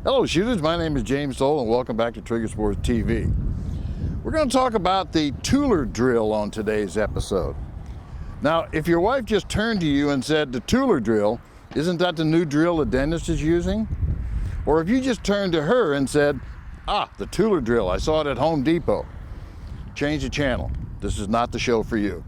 Hello shooters, my name is James Towle and welcome back to Trigger Sports TV. We're going to talk about the Tueller Drill on today's episode. Now, if your wife just turned to you and said, the Tueller Drill, isn't that the new drill that Dennis is using? Or if you just turned to her and said, the Tueller Drill, I saw it at Home Depot. Change the channel. This is not the show for you.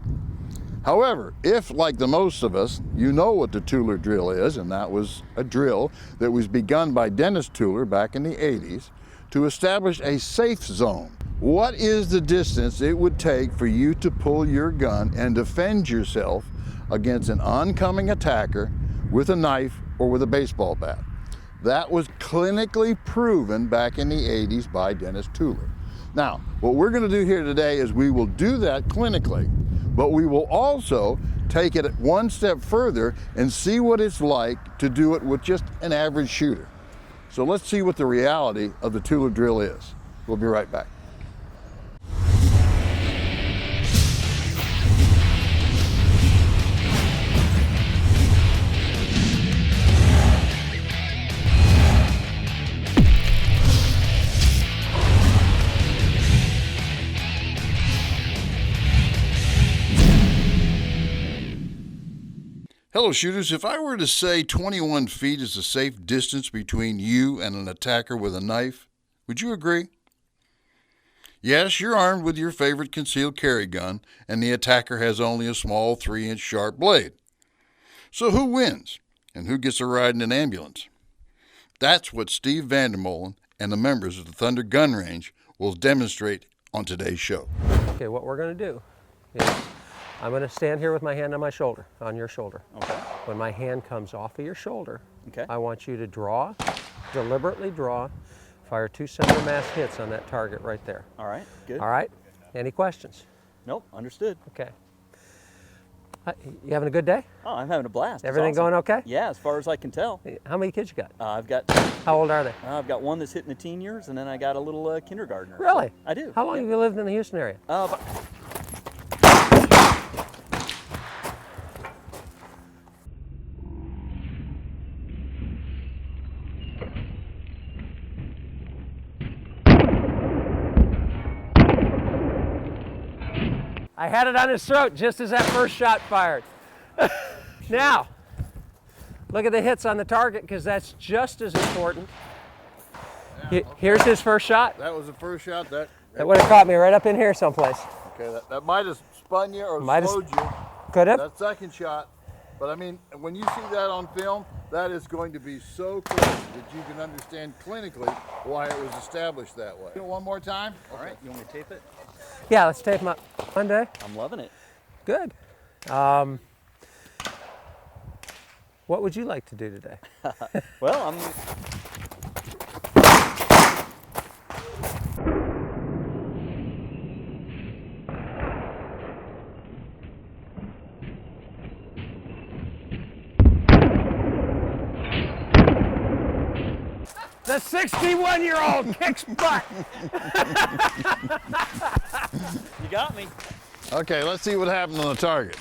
However, if, like the most of us, you know what the Tueller Drill is, and that was a drill that was begun by Dennis Tueller back in the 80s to establish a safe zone. What is the distance it would take for you to pull your gun and defend yourself against an oncoming attacker with a knife or with a baseball bat? That was clinically proven back in the 80s by Dennis Tueller. Now, what we're going to do here today is we will do that clinically, but we will also take it one step further and see what it's like to do it with just an average shooter. So let's see what the reality of the Tueller Drill is. We'll be right back. Hello shooters, if I were to say 21 feet is a safe distance between you and an attacker with a knife, would you agree? Yes, you're armed with your favorite concealed carry gun and the attacker has only a small 3-inch sharp blade. So who wins and who gets a ride in an ambulance? That's what Steve Vandermolen and the members of the Thunder Gun Range will demonstrate on today's show. Okay, what we're going to do is I'm going to stand here with my hand on my shoulder, on your shoulder. Okay. When my hand comes off of your shoulder, Okay. I want you to draw, deliberately draw, fire 2 center mass hits on that target right there. All right, good. All right? Any questions? Nope, understood. Okay. You having a good day? Oh, I'm having a blast. It's Everything awesome. going okay? Yeah, as far as I can tell. How many kids you got? I've got How old are they? I've got one that's hitting the teen years, and then I got a little kindergartner. Really? I do. How long have you lived in the Houston area? I had it on his throat just as that first shot fired. Now, look at the hits on the target because that's just as important. Here's his first shot. That was the first shot. That would have caught me right up in here someplace. Okay, that might have spun you or slowed you. Could have. That second shot. But I mean, when you see that on film, that is going to be so close that you can understand clinically why it was established that way. One more time? All right, you want me to tape it? Yeah, let's tape him up. Monday. I'm loving it. Good. What would you like to do today? Well, I'm... The 61-year-old kicks butt. You got me. Okay, let's see what happened on the target.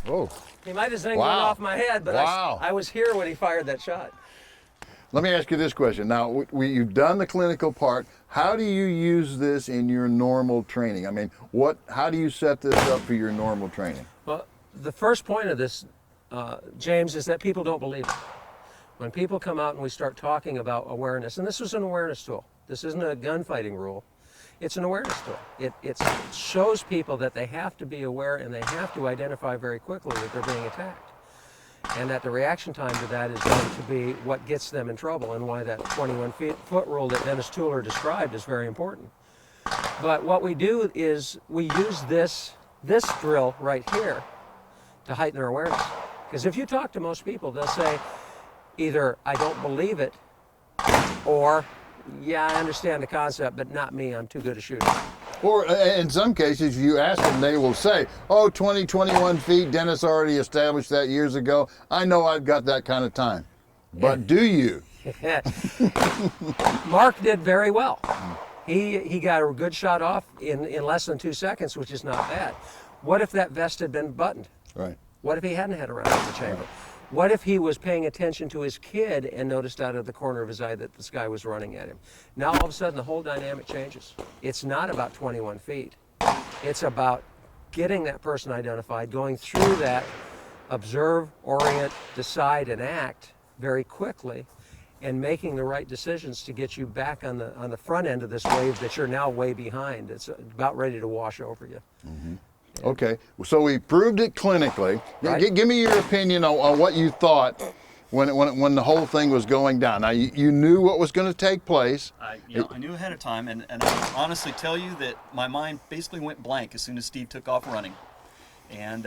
Oh. He might have zinged one off my head, but I was here when he fired that shot. Let me ask you this question. Now, you've done the clinical part. How do you use this in your normal training? I mean, how do you set this up for your normal training? Well, the first point of this, James, is that people don't believe it. When people come out and we start talking about awareness, and this is an awareness tool. This isn't a gunfighting rule. It's an awareness tool. It shows people that they have to be aware and they have to identify very quickly that they're being attacked. And that the reaction time to that is going to be what gets them in trouble and why that 21-foot rule that Dennis Tueller described is very important. But what we do is we use this drill right here to heighten their awareness. Because if you talk to most people, they'll say either, I don't believe it, or, yeah, I understand the concept, but not me, I'm too good a shooter. Or in some cases, you ask them, they will say, oh, 20, 21 feet, Dennis already established that years ago. I know I've got that kind of time. But do you? Mark did very well. He got a good shot off in less than 2 seconds, which is not bad. What if that vest had been buttoned? Right. What if he hadn't had a round in the chamber? What if he was paying attention to his kid and noticed out of the corner of his eye that this guy was running at him? Now all of a sudden the whole dynamic changes. It's not about 21 feet. It's about getting that person identified, going through that observe, orient, decide, and act very quickly, and making the right decisions to get you back on the front end of this wave that you're now way behind. It's about ready to wash over you. Mm-hmm. Okay, so we proved it clinically. Right. Give me your opinion on what you thought when the whole thing was going down. Now, you knew what was going to take place. I knew ahead of time, and I can honestly tell you that my mind basically went blank as soon as Steve took off running. And,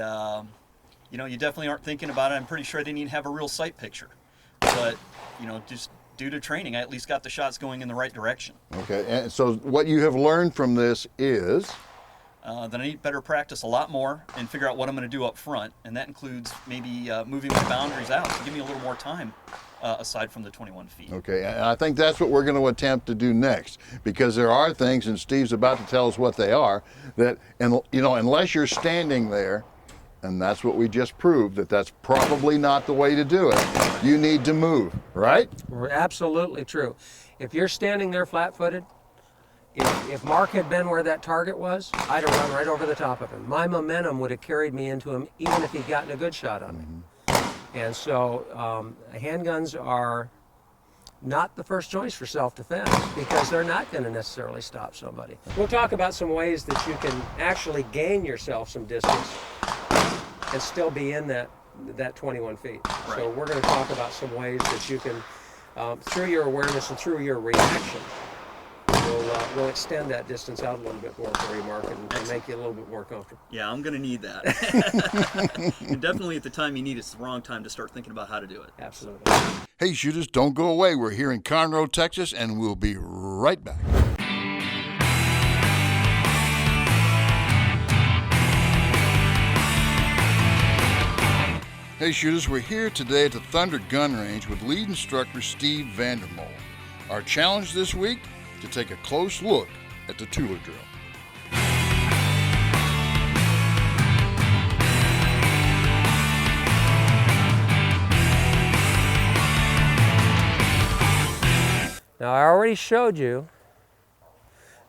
you definitely aren't thinking about it. I'm pretty sure I didn't even have a real sight picture. But, just due to training, I at least got the shots going in the right direction. Okay, and so what you have learned from this is? Then I need better practice a lot more and figure out what I'm going to do up front, and that includes maybe moving my boundaries out to give me a little more time aside from the 21 feet. Okay, and I think that's what we're going to attempt to do next, because there are things, and Steve's about to tell us what they are, that unless you're standing there, and that's what we just proved, that's probably not the way to do it. You need to move, right? Absolutely true. If you're standing there flat-footed, if Mark had been where that target was, I'd have run right over the top of him. My momentum would have carried me into him, even if he'd gotten a good shot on me. And so handguns are not the first choice for self-defense, because they're not going to necessarily stop somebody. We'll talk about some ways that you can actually gain yourself some distance and still be in that 21 feet. Right. So we're going to talk about some ways that you can, through your awareness and through your reaction, we'll extend that distance out a little bit more for you, Mark, and make you a little bit more comfortable. Yeah, I'm going to need that. And definitely at the time you need, it's the wrong time to start thinking about how to do it. Absolutely. Hey, shooters, don't go away. We're here in Conroe, Texas, and we'll be right back. Hey, shooters, we're here today at the Thunder Gun Range with lead instructor Steve Vandermolen. Our challenge this week, to take a close look at the Tueller Drill. Now, I already showed you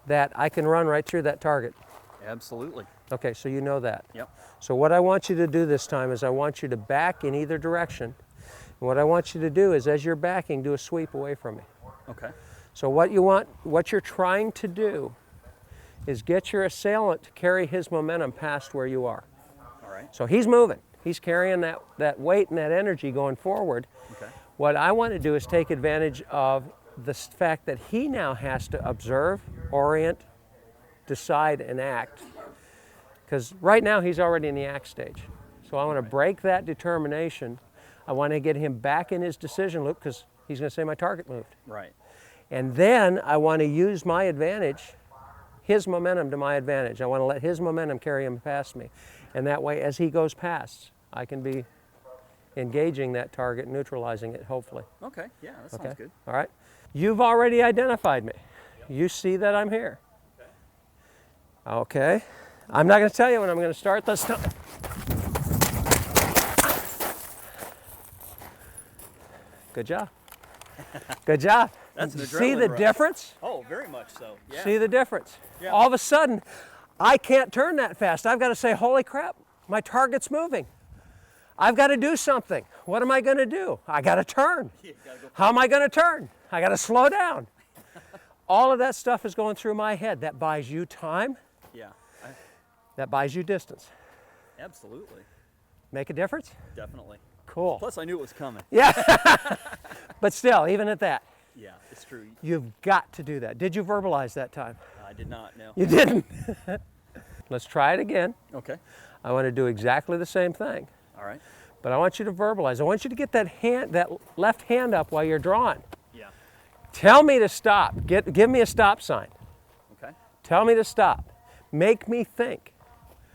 that I can run right through that target. Absolutely. Okay, so you know that. Yep. So what I want you to do this time is I want you to back in either direction. And what I want you to do is, as you're backing, do a sweep away from me. Okay. So what you're trying to do is get your assailant to carry his momentum past where you are. All right. So he's moving. He's carrying that weight and that energy going forward. Okay. What I want to do is take advantage of the fact that he now has to observe, orient, decide, and act. Because right now he's already in the act stage. So I want to break that determination. I want to get him back in his decision loop, because he's going to say my target moved. Right. And then I want to use my advantage, his momentum to my advantage. I want to let his momentum carry him past me. And that way, as he goes past, I can be engaging that target, neutralizing it, hopefully. Okay, yeah, that sounds good. All right. You've already identified me. You see that I'm here. Okay. I'm not going to tell you when I'm going to start this time. Good job. Good job. That's an See the adrenaline rush. difference? Oh, very much so. Yeah. See the difference? Yeah. All of a sudden, I can't turn that fast. I've got to say, holy crap, my target's moving. I've got to do something. What am I going to do? I got to turn. You gotta go. How am I going to turn? I got to slow down. All of that stuff is going through my head. That buys you time. Yeah, That buys you distance. absolutely. Make a difference? Definitely. Cool. Plus, I knew it was coming. Yeah. But still, even at that, Yeah, it's true. you've got to do that. Did you verbalize that time? I did not know. You didn't. Let's try it again. Okay. I want to do exactly the same thing, All right. but I want you to verbalize. I want you to get that left hand up while you're drawing. Yeah. Tell me to stop. Give me a stop sign. Okay. Tell me to stop. Make me think.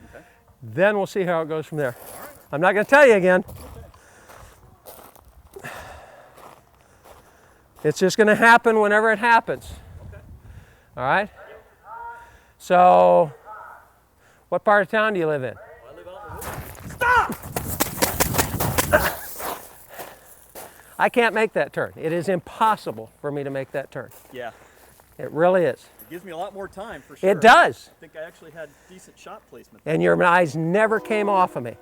Okay. Then we'll see how it goes from there. I'm not going to tell you again. It's just going to happen whenever it happens. Okay. All right? So, what part of town do you live in? Well, I live out in the woods. Stop! I can't make that turn. It is impossible for me to make that turn. Yeah. It really is. It gives me a lot more time for sure. It does. I think I actually had decent shot placement. And your eyes never came off of me.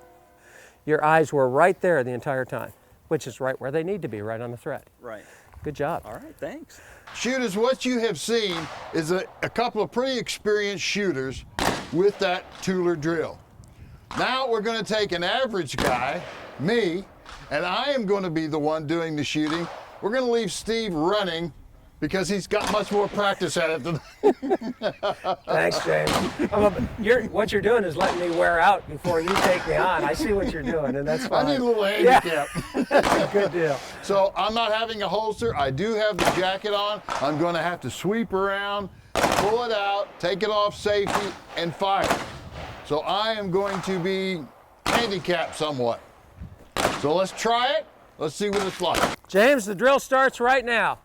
Your eyes were right there the entire time, which is right where they need to be, right on the thread. Right. Good job. All right, thanks. Shooters, what you have seen is a couple of pretty experienced shooters with that Tueller drill. Now we're going to take an average guy, me, and I am going to be the one doing the shooting. We're going to leave Steve running because he's got much more practice at it than Thanks, James. What you're doing is letting me wear out before you take me on. I see what you're doing, and that's fine. I need a little handicap. Yeah. Good deal. So I'm not having a holster. I do have the jacket on. I'm going to have to sweep around, pull it out, take it off safety, and fire. So I am going to be handicapped somewhat. So let's try it. Let's see what it's like. James, the drill starts right now.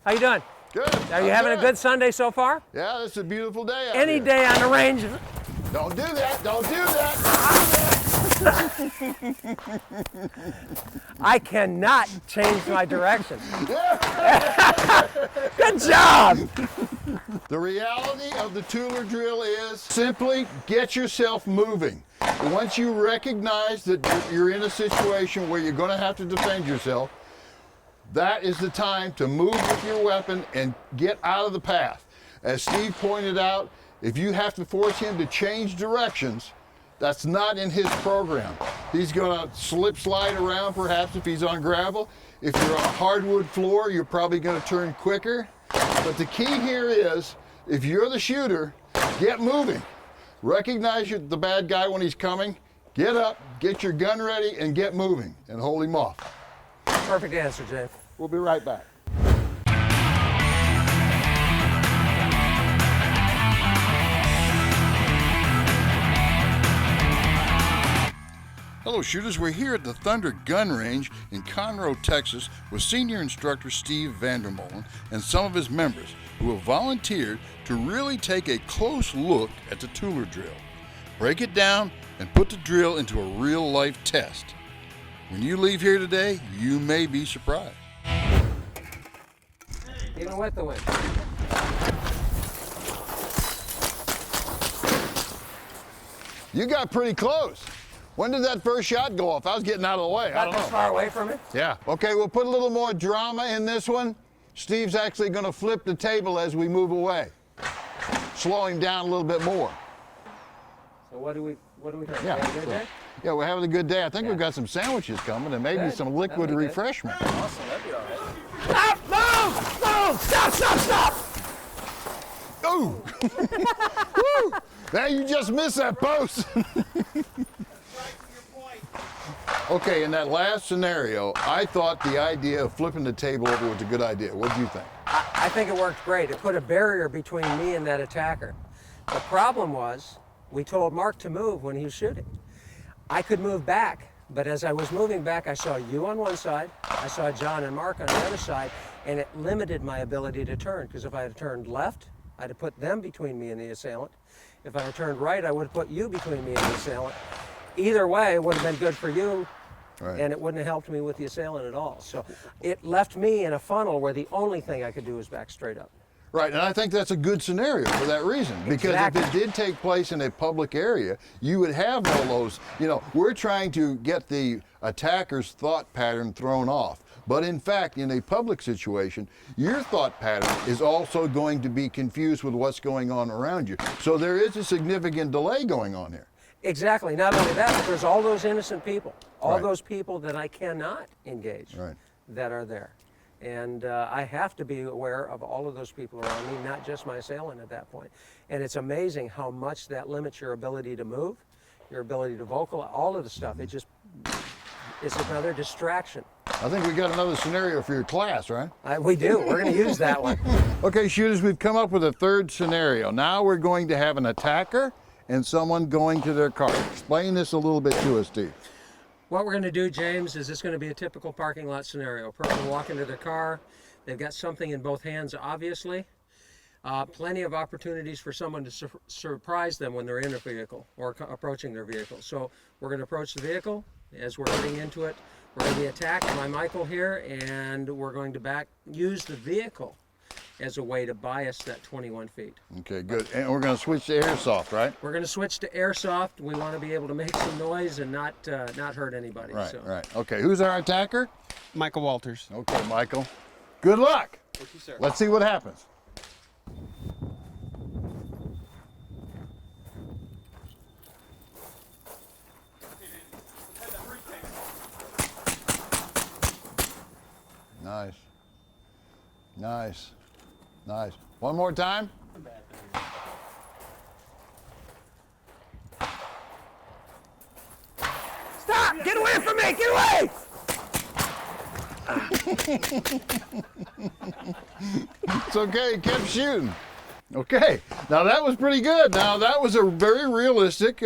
How you doing? Good. Are you having a good Sunday so far? Yeah, it's a beautiful day out Any here. day on the range. Don't do that. Don't do that. I cannot change my direction. Good job. The reality of the Tueller drill is simply get yourself moving. Once you recognize that you're in a situation where you're going to have to defend yourself, that is the time to move with your weapon and get out of the path. As Steve pointed out, if you have to force him to change directions, that's not in his program. He's going to slide around perhaps if he's on gravel. If you're on a hardwood floor, you're probably going to turn quicker. But the key here is, if you're the shooter, get moving. Recognize you're the bad guy when he's coming. Get up, get your gun ready, and get moving, and hold him off. Perfect answer, James. We'll be right back. Hello shooters, we're here at the Thunder Gun Range in Conroe, Texas with Senior Instructor Steve Vandermolen and some of his members who have volunteered to really take a close look at the Tueller drill, break it down, and put the drill into a real-life test. When you leave here today, you may be surprised. Even with the wind. You got pretty close. When did that first shot go off? I was getting out of the way. I don't Not this know. far away from it? Yeah. Okay, we'll put a little more drama in this one. Steve's actually going to flip the table as we move away. Slow him down a little bit more. So what do we think? Yeah. Have a good day? Yeah, we're having a good day. I think we've got some sandwiches coming and maybe Good. some liquid That'll be good. refreshment. Awesome, that'd be all right. Stop! Move! Move! Stop! Stop! Stop! Ooh! Woo! Now you just missed that post. Okay, in that last scenario, I thought the idea of flipping the table over was a good idea. What do you think? I think it worked great. It put a barrier between me and that attacker. The problem was, we told Mark to move when he was shooting. I could move back, but as I was moving back, I saw you on one side, I saw John and Mark on the other side, and it limited my ability to turn, because if I had turned left, I'd have put them between me and the assailant. If I had turned right, I would have put you between me and the assailant. Either way, it would have been good for you, Right. and it wouldn't have helped me with the assailant at all. So it left me in a funnel where the only thing I could do was back straight up. Right, and I think that's a good scenario for that reason. Because Exactly. if it did take place in a public area, you would have all those, we're trying to get the attacker's thought pattern thrown off. But in fact, in a public situation, your thought pattern is also going to be confused with what's going on around you. So there is a significant delay going on here. Exactly. Not only that, but there's all those innocent people, all Right. those people that I cannot engage Right. that are there. And I have to be aware of all of those people around me, not just my assailant at that point. And it's amazing how much that limits your ability to move, your ability to vocal, all of the stuff. It's another distraction. I think we got another scenario for your class, right? We do. We're going to use that one. Okay, shooters, we've come up with a third scenario. Now we're going to have an attacker and someone going to their car. Explain this a little bit to us, Steve. What we're going to do, James, is it's going to be a typical parking lot scenario. A person walk into their car. They've got something in both hands, obviously. Plenty of opportunities for someone to surprise them when they're in a vehicle or approaching their vehicle. So we're going to approach the vehicle. As we're getting into it, We're going to be attacked by Michael here, and we're going to use the vehicle as a way to bias that 21 feet. Okay, good. And we're going to switch to airsoft, right? We're going to switch to airsoft. We want to be able to make some noise and not hurt anybody. Right, so. right. Okay, who's our attacker? Michael Walters. Okay, Michael. Good luck. Thank you, sir. Let's see what happens. Nice. Nice. Nice. One more time. Stop! Get away from me! Get away! It's okay, kept shooting. Okay, now that was pretty good. Now that was a very realistic,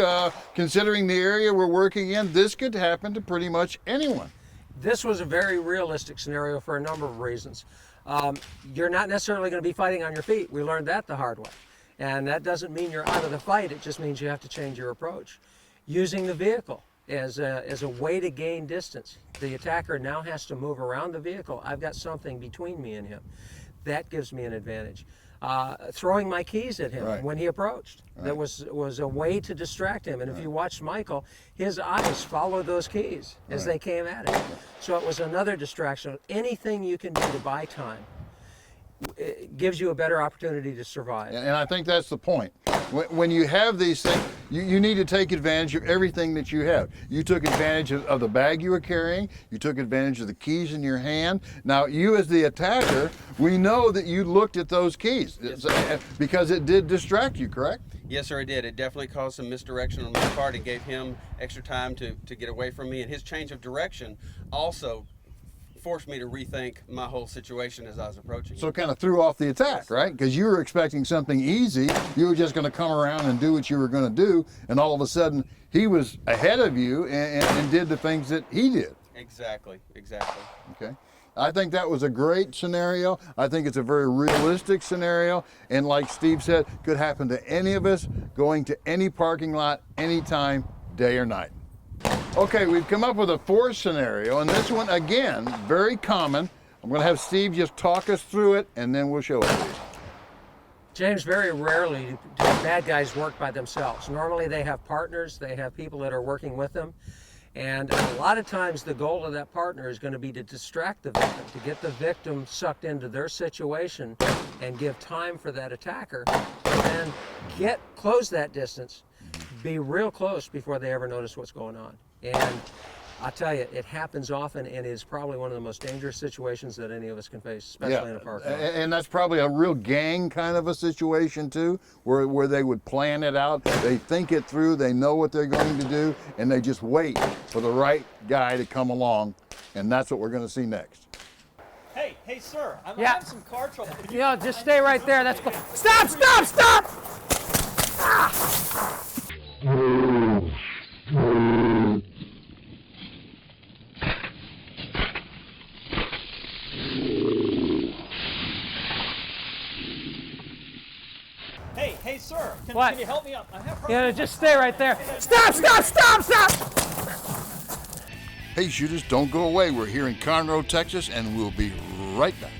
considering the area we're working in, this could happen to pretty much anyone. This was a very realistic scenario for a number of reasons. You're not necessarily going to be fighting on your feet. We learned that the hard way. And that doesn't mean you're out of the fight. It just means you have to change your approach. Using the vehicle as a way to gain distance. The attacker now has to move around the vehicle. I've got something between me and him. That gives me an advantage. Throwing my keys at him Right. when he approached. Right. That was a way to distract him. And if you watched Michael, his eyes followed those keys as Right. they came at him. So it was another distraction. Anything you can do to buy time, it gives you a better opportunity to survive. And I think that's the point. When you have these things, you need to take advantage of everything that you have. You took advantage of the bag you were carrying. You took advantage of the keys in your hand. Now, you as the attacker, we know that you looked at those keys because it did distract you, correct? Yes, sir, it did. It definitely caused some misdirection on my part. It gave him extra time to get away from me, and his change of direction also forced me to rethink my whole situation as I was approaching. So it kind of threw off the attack, right? Because you were expecting something easy. You were just going to come around and do what you were going to do, and all of a sudden he was ahead of you and did the things that he did. Exactly, exactly. Okay. I think that was a great scenario. I think it's a very realistic scenario, and like Steve said, could happen to any of us going to any parking lot, anytime, day or night. Okay, we've come up with a fourth scenario, and this one, again, very common. I'm going to have Steve just talk us through it, and then we'll show it to you. James, very rarely do bad guys work by themselves. Normally they have partners, they have people that are working with them, and a lot of times the goal of that partner is going to be to distract the victim, to get the victim sucked into their situation and give time for that attacker to then close that distance, be real close before they ever notice what's going on. And I'll tell you, it happens often and is probably one of the most dangerous situations that any of us can face, especially in a park lot. And that's probably a real gang kind of a situation too, where they would plan it out, they think it through, they know what they're going to do, and they just wait for the right guy to come along, and that's what we're going to see next. Hey, sir, I'm Yeah. having some car trouble. Could you- Yeah, just stay right there. That's cool. Stop! Stop! Stop! Hey, sir, What? can you help me out? I have Yeah, just stay right there. Stop! Stop! Stop! Stop! Hey shooters, don't go away. We're here in Conroe, Texas, and we'll be right back.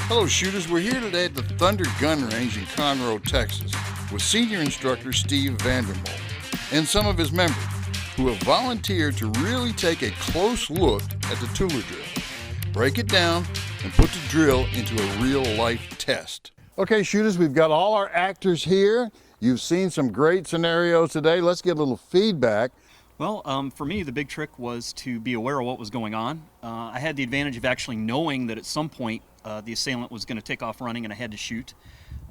Hello shooters, we're here today at the Thunder Gun Range in Conroe, Texas, with Senior Instructor Steve Vandermolen and some of his members who have volunteered to really take a close look at the Tueller Drill, break it down, and put the drill into a real-life test. Okay shooters, we've got all our actors here. You've seen some great scenarios today. Let's get a little feedback. Well, for me, the big trick was to be aware of what was going on. I had the advantage of actually knowing that at some point the assailant was going to take off running and I had to shoot.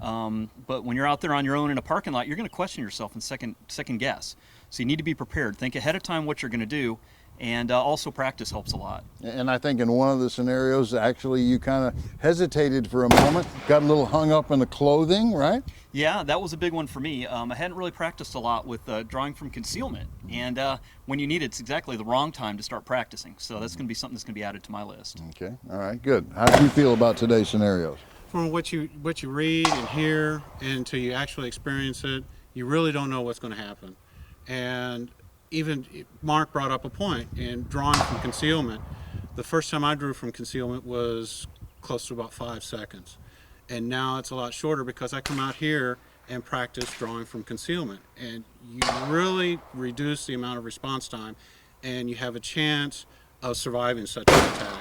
But when you're out there on your own in a parking lot, you're going to question yourself and second guess. So you need to be prepared. Think ahead of time what you're going to do, and also practice helps a lot. And I think in one of the scenarios, actually, you kind of hesitated for a moment, got a little hung up in the clothing, right? Yeah, that was a big one for me. I hadn't really practiced a lot with drawing from concealment, and when you need it, it's exactly the wrong time to start practicing. So that's going to be something that's going to be added to my list. Okay, all right, good. How do you feel about today's scenarios? From what you read and hear until you actually experience it, you really don't know what's going to happen. And even Mark brought up a point in drawing from concealment. The first time I drew from concealment was close to about 5 seconds. And now it's a lot shorter because I come out here and practice drawing from concealment. And you really reduce the amount of response time, and you have a chance of surviving such an attack.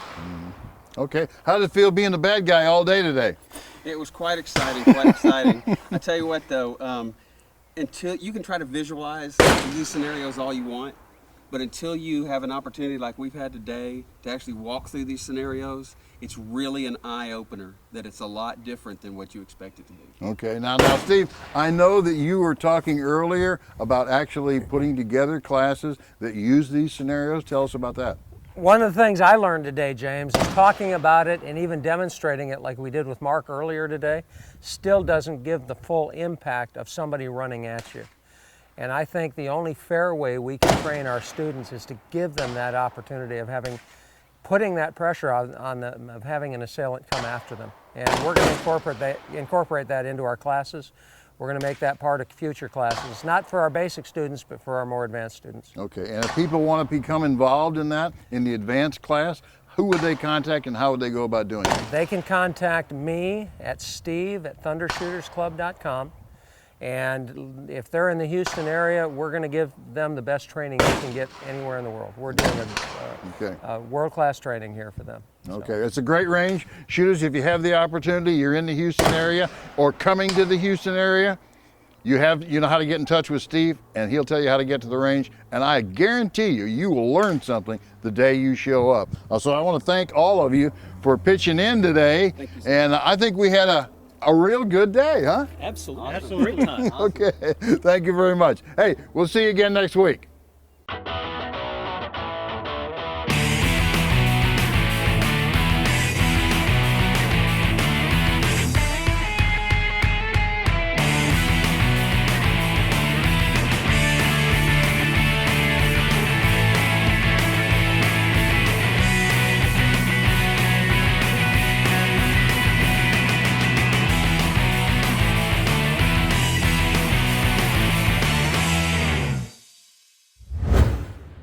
Okay, how did it feel being the bad guy all day today? It was quite exciting, quite exciting. I tell you what though, until you can try to visualize these scenarios all you want, but until you have an opportunity like we've had today to actually walk through these scenarios, it's really an eye-opener that it's a lot different than what you expect it to be. Okay, now Steve, I know that you were talking earlier about actually putting together classes that use these scenarios. Tell us about that. One of the things I learned today, James, is talking about it and even demonstrating it like we did with Mark earlier today still doesn't give the full impact of somebody running at you. And I think the only fair way we can train our students is to give them that opportunity of putting that pressure on them, of having an assailant come after them. And we're going to incorporate that into our classes. We're going to make that part of future classes, not for our basic students, but for our more advanced students. Okay, and if people want to become involved in that, in the advanced class, who would they contact and how would they go about doing it? They can contact me at steve@thundershootersclub.com. And if they're in the Houston area, we're going to give them the best training they can get anywhere in the world. We're doing a world-class training here for them. Okay, it's a great range. Shooters, if you have the opportunity, you're in the Houston area or coming to the Houston area, you know how to get in touch with Steve, and he'll tell you how to get to the range. And I guarantee you will learn something the day you show up. So I want to thank all of you for pitching in today. Thank you, and I think we had a real good day, huh? Absolutely. Absolutely. Great time. Okay, thank you very much. Hey, we'll see you again next week.